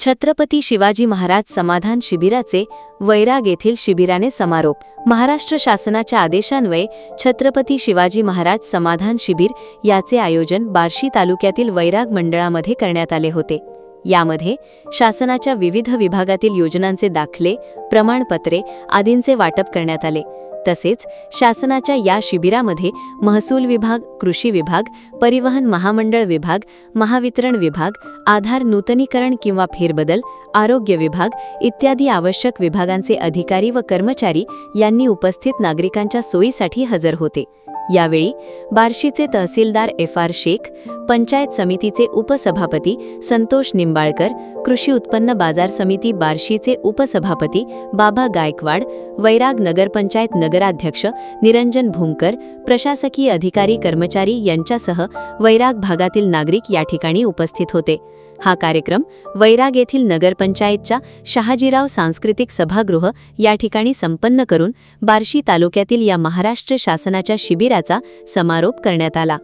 छत्रपती शिवाजी महाराज समाधान शिबिराचे वैराग येथील शिबिराने समारोप। महाराष्ट्र शासनाच्या आदेशान्वये छत्रपती शिवाजी महाराज समाधान शिबिर याचे आयोजन बार्शी तालुक्यातील वैराग मंडळामध्ये करण्यात आले होते। यामध्ये शासनाच्या विविध विभागातील योजनांचे दाखले, प्रमाणपत्रे आदींचे वाटप करण्यात आले। तसेच शासनाच्या या शिबिरामध्ये महसूल विभाग, कृषी विभाग, परिवहन महामंडळ विभाग, महावितरण विभाग, आधार नूतनीकरण किंवा फेरबदल, आरोग्य विभाग इत्यादी आवश्यक विभागांचे अधिकारी व कर्मचारी यांनी उपस्थित नागरिकांच्या सोयीसाठी हजर होते। यावेळी बार्शीचे तहसीलदार FR शेख, पंचायत समितीचे उपसभापती संतोष निंबाळकर, कृषी उत्पन्न बाजार समिती बार्शीचे उपसभापती बाबा गायकवाड, वैराग नगरपंचायत नगराध्यक्ष निरंजन भूमकर, प्रशासकीय अधिकारी कर्मचारी यांच्यासह वैराग भागातील नागरिक या ठिकाणी उपस्थित होते। हा कार्यक्रम वैराग येथील नगरपंचायतच्या शहाजीराव सांस्कृतिक सभागृह या ठिकाणी संपन्न करून बार्शी तालुक्यातील या महाराष्ट्र शासनाच्या शिबिराचा समारोप करण्यात आला।